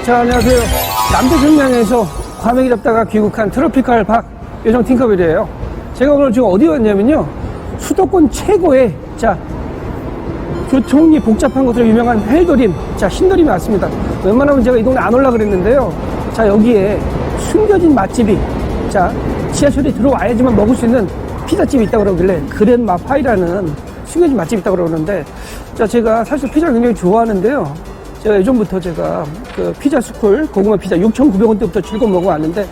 자, 안녕하세요. 남대평양에서 과메기 잡다가 귀국한 트로피칼 박 요정 팅커벨이에요. 제가 오늘 지금 어디 왔냐면요, 수도권 최고의 교통이 복잡한 것으로 유명한 헬도림, 신도림에 왔습니다. 웬만하면 제가 이 동네 안 올라 그랬는데요, 여기에 숨겨진 맛집이, 지하철에 들어와야지만 먹을 수 있는 피자집이 있다고 그러길래 그랜마파이라는 숨겨진 맛집이 있다고 그러는데, 제가 사실 피자를 굉장히 좋아하는데요, 제가 예전부터 그 피자 스쿨 고구마 피자 6,900원대부터 즐거워 먹어왔는데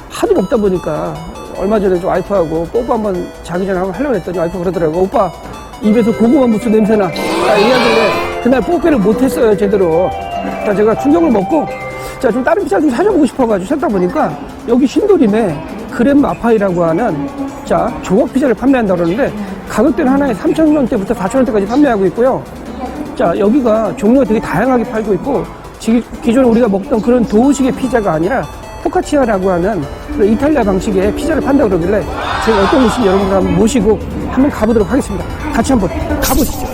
하도 먹다 보니까 얼마 전에 좀 와이프하고 뽀뽀 한번 자기 전에 한번 하려고 했더니 와이프가 그러더라고. 오빠 입에서 고구마 무스 냄새나. 얘기하길래 그날 뽀뽀를 못했어요, 제대로. 제가 충격을 먹고 좀 다른 피자 좀 사줘보고 싶어가지고 찾다 보니까 여기 신도림에 그랜마파이라고 하는 조각 피자를 판매한다고 그러는데 가격대는 하나에 3,000원대부터 4,000원대까지 판매하고 있고요. 여기가 종류가 되게 다양하게 팔고 있고, 기존에 우리가 먹던 그런 도우식의 피자가 아니라 포카치아라고 하는 이탈리아 방식의 피자를 판다고 그러길래 제가 어떤 곳인지 여러분들 한번 모시고 한번 가보도록 하겠습니다. 같이 한번 가보시죠.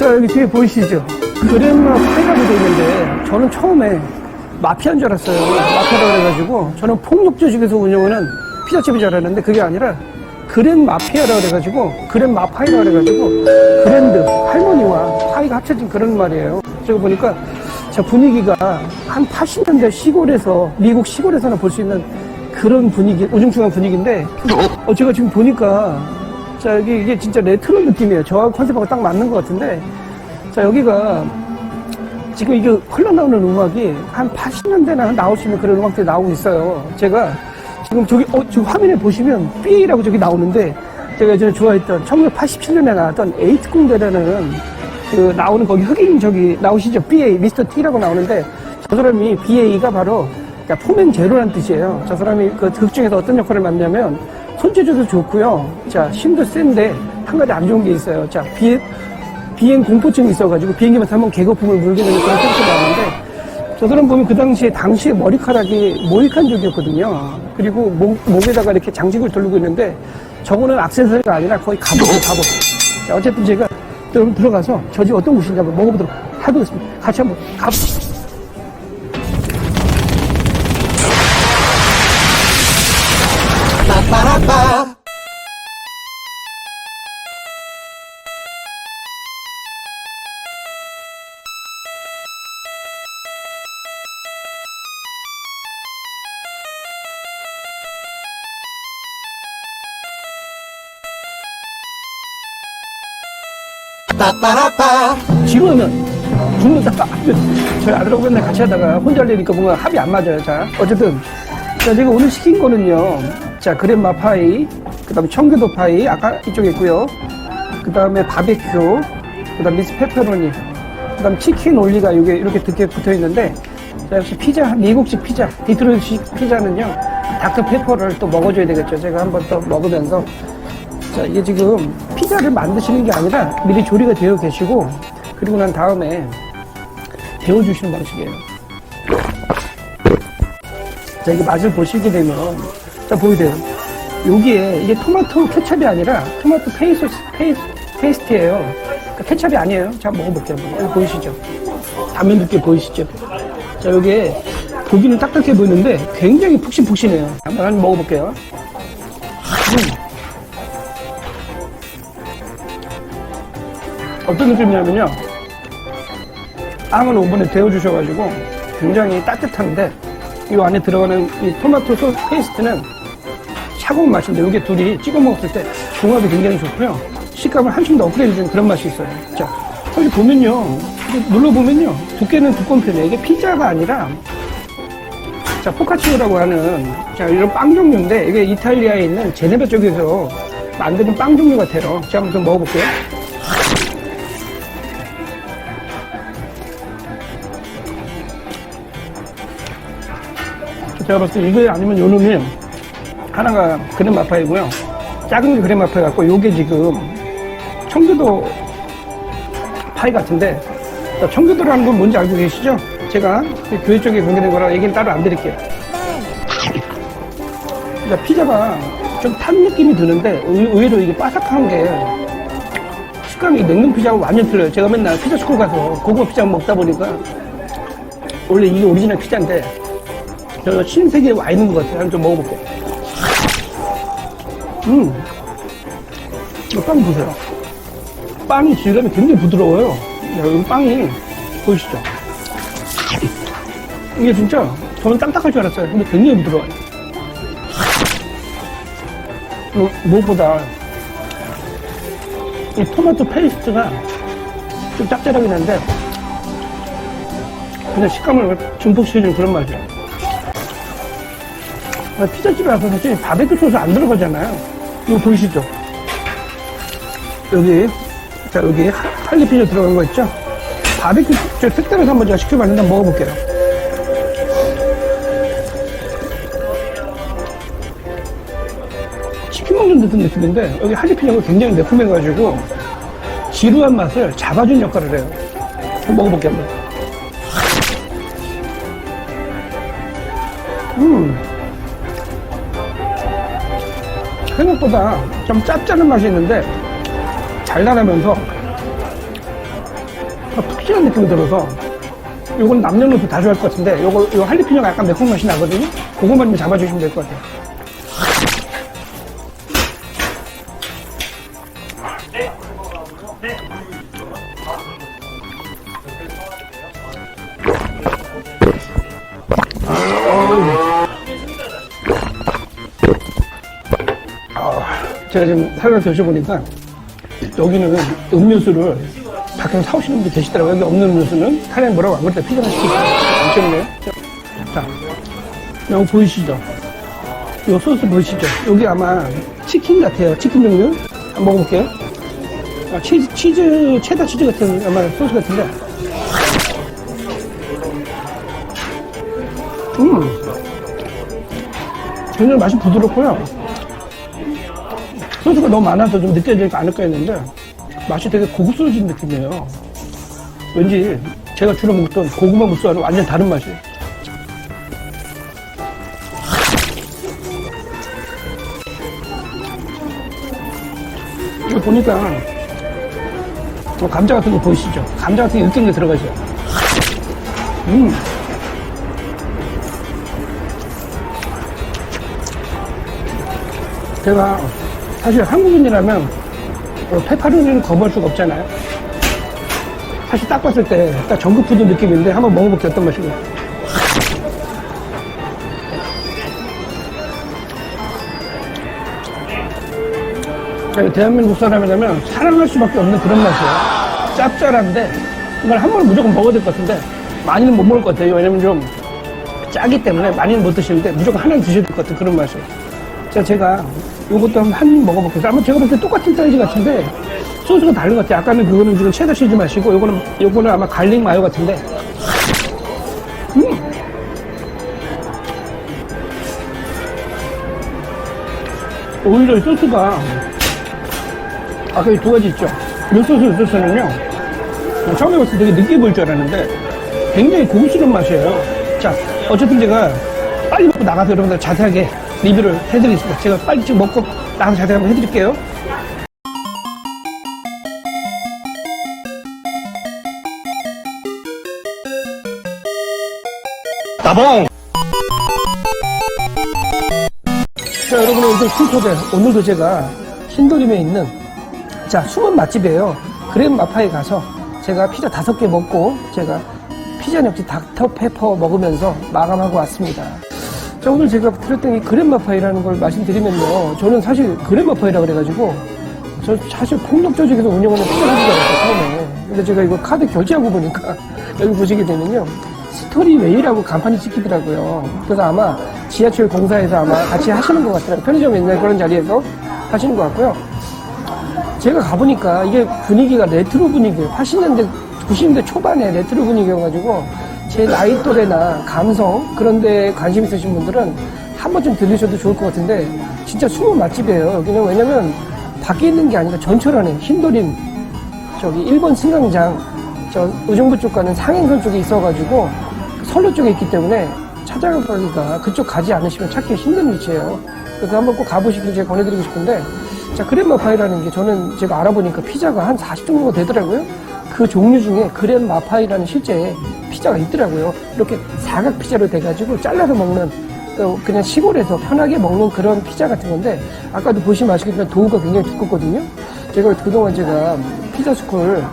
여기 뒤에 보이시죠? 그랜마파이라고 되어 있는데 저는 처음에 마피아인 줄 알았어요. 마피아라고 그래가지고 저는 폭력조직에서 운영하는 피자집인 줄 알았는데 그게 아니라 그랜마피아라고 그래가지고 그랜마파이라고 그래가지고 그랜드, 할머니와 파이가 합쳐진 그런 말이에요. 제가 보니까 분위기가 한 80년대 시골에서, 미국 시골에서나 볼 수 있는 그런 분위기, 우중충한 분위기인데 제가 지금 보니까 이게 진짜 레트로 느낌이에요. 저하고 컨셉하고 딱 맞는 것 같은데, 여기가 지금 이게 흘러나오는 음악이 한 80년대나 나올 수 있는 그런 음악들이 나오고 있어요. 제가 지금 지금 화면에 보시면 B라고 저기 나오는데, 제가 예전에 좋아했던 1987년에 나왔던 에이트공대라는 나오는 거기 흑인 나오시죠? BA, 미스터 T라고 나오는데, 저 사람이 BA가 바로 포맨 제로라는 뜻이에요. 저 사람이 그 극 중에서 어떤 역할을 맡냐면 손재주도 좋고요. 힘도 센데 한 가지 안 좋은 게 있어요. 비행 공포증이 있어가지고 비행기만 타면 개거품을 물게 되는 그런 캐릭터가 나오는데, 저 사람 보면 그 당시에 머리카락이 모이칸족이었거든요. 그리고 목에다가 이렇게 장식을 돌리고 있는데, 저거는 액세서리가 아니라 거의 갑옷이에요, 갑옷. 어쨌든 제가 들어가서 저 집 어떤 곳인지 한번 먹어보도록 해보겠습니다. 같이 한번 가보시죠. 지루하면 죽는다. 저희 아들하고 맨날 같이 하다가 혼자 하려니까 뭔가 합이 안 맞아요. 어쨌든 제가 오늘 시킨 거는요, 그랜마파이, 그 다음에 청교도 파이, 아까 이쪽에 있고요, 그 다음에 바베큐, 그 다음에 미스 페퍼로니, 그 다음에 치킨 올리가 이렇게 두께 붙어 있는데, 역시 피자, 미국식 피자, 디트로이트식 피자는요, 닥터 페퍼를 또 먹어줘야 되겠죠. 제가 한번 또 먹으면서, 이게 지금 피자를 만드시는 게 아니라 미리 조리가 되어 계시고, 그리고 난 다음에 데워주시는 방식이에요. 이게 맛을 보시게 되면, 보이세요? 여기에 이게 토마토 케찹이 아니라 토마토 페이스트예요. 그러니까 케찹이 아니에요. 자, 먹어볼게요. 여기 보이시죠? 단면 두께 보이시죠? 여기에 보기는 딱딱해 보이는데 굉장히 푹신푹신해요. 한번 먹어볼게요. 어떤 느낌이냐면요, 빵은 오븐에 데워주셔가지고 굉장히 따뜻한데, 이 안에 들어가는 이 토마토 소스 페이스트는 차가운 맛인데, 이게 둘이 찍어 먹었을 때 궁합이 굉장히 좋고요, 식감을 한층 더 업그레이드 된 그런 맛이 있어요. 여기 보면요, 눌러보면요, 두께는 두꺼운 편이에요. 이게 피자가 아니라 포카치오라고 하는 이런 빵 종류인데, 이게 이탈리아에 있는 제네바 쪽에서 만드는 빵 종류 같아요. 제가 한번 좀 먹어볼게요. 제가 봤을 때 이게 아니면 요 놈이 하나가 그랜마파이고요. 작은 게 그랜마파이 같고, 요게 지금 청교도 파이 같은데, 청교도라는 건 뭔지 알고 계시죠? 제가 교회 쪽에 관계된 거라 얘기는 따로 안 드릴게요. 그러니까 피자가 좀 탄 느낌이 드는데 의외로 이게 바삭한 게 식감이 냉동 피자하고 완전 틀려요. 제가 맨날 피자 스쿨 가서 고구마 피자 먹다 보니까 원래 이게 오리지널 피자인데 저 신세계에 와 있는 것 같아요. 한번 좀 먹어볼게요. 이 빵 보세요. 빵이 질감이 굉장히 부드러워요. 야, 이 빵이 보이시죠? 이게 진짜 저는 딱딱할 줄 알았어요. 근데 굉장히 부드러워요. 무엇보다 이 토마토 페이스트가 좀 짭짤하긴 한데 그냥 식감을 증폭시켜주는 그런 맛이에요. 피자집에 와서 사실 바베큐 소스 안 들어가잖아요. 이거 보이시죠? 여기 할리 피자 들어간 거 있죠? 바베큐 저 특단에서 한번 제가 시켜봤는데 한번 먹어볼게요. 치킨 먹는 듯한 느낌인데 여기 할리피뇨가 굉장히 매콤해가지고 지루한 맛을 잡아준 역할을 해요. 한번 먹어볼게요. 생각보다 좀 짭짤한 맛이 있는데 달달하면서 푹신한 느낌이 들어서 요건 남녀노소 다 좋아할 것 같은데 요 할리피뇨가 약간 매콤 맛이 나거든요. 그것만 좀 잡아주시면 될 것 같아요. 제가 지금 살면서 여쭤보니까 여기는 음료수를 밖에서 사오시는 분들 계시더라고요. 여기 없는 음료수는 카레 뭐라고 안 그럴 때 피자가 시키고 엄청나요. 자, 여기 보이시죠? 이 소스 보이시죠? 여기 아마 치킨 같아요. 치킨 종류. 한번 먹어볼게요. 체다 치즈 같은 아마 소스 같은데. 굉장히 맛이 부드럽고요. 소스가 너무 많아서 좀 느껴지지 않을까 했는데 맛이 되게 고급스러워진 느낌이에요. 왠지 제가 주로 먹던 고구마 무스와는 완전 다른 맛이에요. 이거 보니까 감자 같은 거 보이시죠? 감자 같은 게 으깬 게 들어가 있어요. 제가 사실 한국인이라면 페퍼로니는 거부할 수가 없잖아요. 사실 딱 봤을 때 딱 정크푸드 느낌인데 한번 먹어볼게요. 어떤 맛인가. 대한민국 사람이라면 사랑할 수밖에 없는 그런 맛이에요. 짭짤한데 이걸 한 번은 무조건 먹어야 될 것 같은데 많이는 못 먹을 것 같아요. 왜냐면 좀 짜기 때문에 많이는 못 드시는데 무조건 하나는 드셔야 될 것 같은 그런 맛이에요. 제가 요것도 한 입 먹어볼게요. 아마 제가 볼 때 똑같은 사이즈 같은데 소스가 다른 것 같아요. 아까는 그거는 지금 체다 치즈 맛이고 요거는 아마 갈릭 마요 같은데 오히려 이 소스가 아까 이 두 가지 있죠. 이 소스는요 처음에 봤을 때 되게 느끼해 보일 줄 알았는데 굉장히 고급스러운 맛이에요. 자, 어쨌든 제가 빨리 먹고 나가서 여러분들 자세하게 리뷰를 해드리겠습니다. 제가 빨리 지금 먹고 나가서 자세히 한번 해드릴게요. 따봉! 자, 여러분 오늘 쿨토데 오늘도 제가 신도림에 있는 숨은 맛집이에요. 그랜 마파에 가서 제가 피자 5개 먹고 제가 피자 역시 닥터페퍼 먹으면서 마감하고 왔습니다. 자, 오늘 제가 드렸던 이 그랜 마파이라는 걸 말씀드리면요. 저는 사실 그랜 마파이라 그래가지고 저 사실 폭력 조직에서 운영하는 피자집인 줄 알았어요, 처음에. 근데 제가 이거 카드 결제하고 보니까 여기 보시게 되면요. 스토리웨이라고 간판이 찍히더라고요. 그래서 아마 지하철 공사에서 아마 같이 하시는 것 같더라고요. 편의점 옛날 그런 자리에서 하시는 것 같고요. 제가 가보니까 이게 분위기가 레트로 분위기예요. 80년대, 90년대 초반에 레트로 분위기여가지고 제 나이 또래나 감성 그런 데 관심 있으신 분들은 한 번쯤 들리셔도 좋을 것 같은데 진짜 숨은 맛집이에요. 여기는 왜냐면 밖에 있는 게 아니라 전철 안에 흰도림 저기 1번 승강장 저 의정부 쪽과는 상행선 쪽에 있어가지고 선로 쪽에 있기 때문에 찾아가기가 그쪽 가지 않으시면 찾기 힘든 위치예요. 그래서 한번 꼭 가보시길 제가 권해드리고 싶은데, 자, 그랜마파이라는 게 저는 제가 알아보니까 피자가 한 40 정도가 되더라고요. 그 종류 중에 그랜마파이라는 실제 피자가 있더라고요. 이렇게 사각 피자로 돼가지고 잘라서 먹는, 그냥 시골에서 편하게 먹는 그런 피자 같은 건데, 아까도 보시면 아시겠지만 도우가 굉장히 두껍거든요. 그동안 제가 피자스쿨,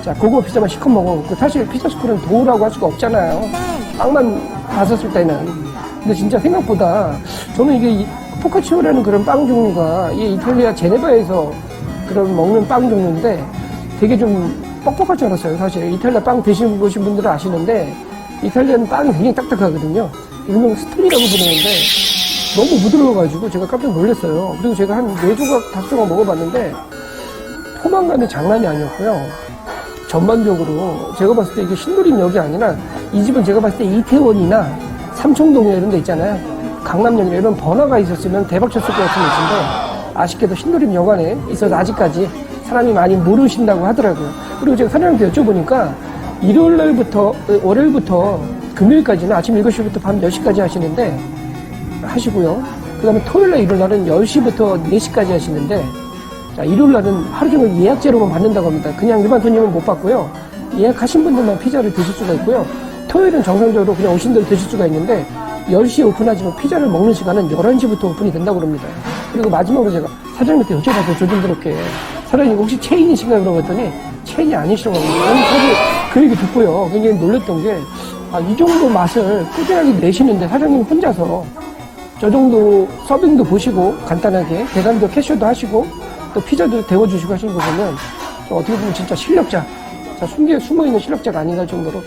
자, 고구마 피자만 시컷 먹어놓고, 사실 피자스쿨은 도우라고 할 수가 없잖아요. 빵만 봤었을 때는. 근데 진짜 생각보다 저는 이게 포카치오라는 그런 빵 종류가 이 이탈리아 제네바에서 그런 먹는 빵 종류인데 되게 좀 뻑뻑할 줄 알았어요. 사실 이탈리아 빵 드셔보신 분들은 아시는데 이탈리아는 빵이 굉장히 딱딱하거든요. 일명 스톤이라고 부르는데 너무 부드러워가지고 제가 깜짝 놀랐어요. 그리고 제가 한 4조각, 5조각 먹어봤는데 포만감이 장난이 아니었고요. 전반적으로 제가 봤을 때 이게 신도림역이 아니라 이 집은 제가 봤을 때 이태원이나 삼청동에 이런 데 있잖아요. 강남역이나 이런 번화가 있었으면 대박 쳤을 것 같은 위치인데 아쉽게도 신도림역 안에 있어서 아직까지 사람이 많이 모르신다고 하더라고요. 그리고 제가 사장님한테 여쭤보니까 일요일 날부터 월요일부터 금요일까지는 아침 7시부터 밤 10시까지 하시고요. 그 다음에 토요일 날 일요일 날은 10시부터 4시까지 하시는데, 자, 일요일 날은 하루 종일 예약제로만 받는다고 합니다. 그냥 일반 손님은 못 받고요. 예약하신 분들만 피자를 드실 수가 있고요. 토요일은 정상적으로 그냥 오신 대로 드실 수가 있는데 10시에 오픈하지만 피자를 먹는 시간은 11시부터 오픈이 된다고 합니다. 그리고 마지막으로 제가 사장님한테 여쭤봤어요. 조심스럽게. 사장님 혹시 체인이신가 물어봤더니 체인이 아니시라고 합니다. 저는 사실 그 얘기 듣고요. 굉장히 놀랐던 게, 이 정도 맛을 꾸준하게 내시는데 사장님 혼자서 저 정도 서빙도 보시고 간단하게 계산도 캐셔도 하시고 또 피자도 데워주시고 하시는 거 보면 어떻게 보면 진짜 실력자, 숨어있는 실력자가 아닌가 할 정도로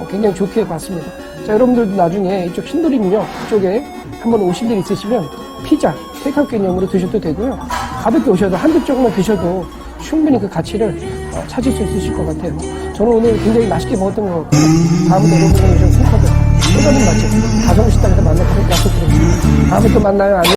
굉장히 좋게 봤습니다. 자, 여러분들도 나중에 이쪽 신도림역 쪽에 한번 오실 일 있으시면 피자, 테이크아웃 개념으로 드셔도 되고요. 가볍게 오셔도 한두 쪽만 드셔도 충분히 그 가치를 찾을 수 있으실 것 같아요. 저는 오늘 굉장히 맛있게 먹었던 것 같고요. 다음에 여러분들은 좀 생각을 또 다른 맛집, 가정식당에서 만나도록 약속드립니다. 다음에 또 만나요. 안녕.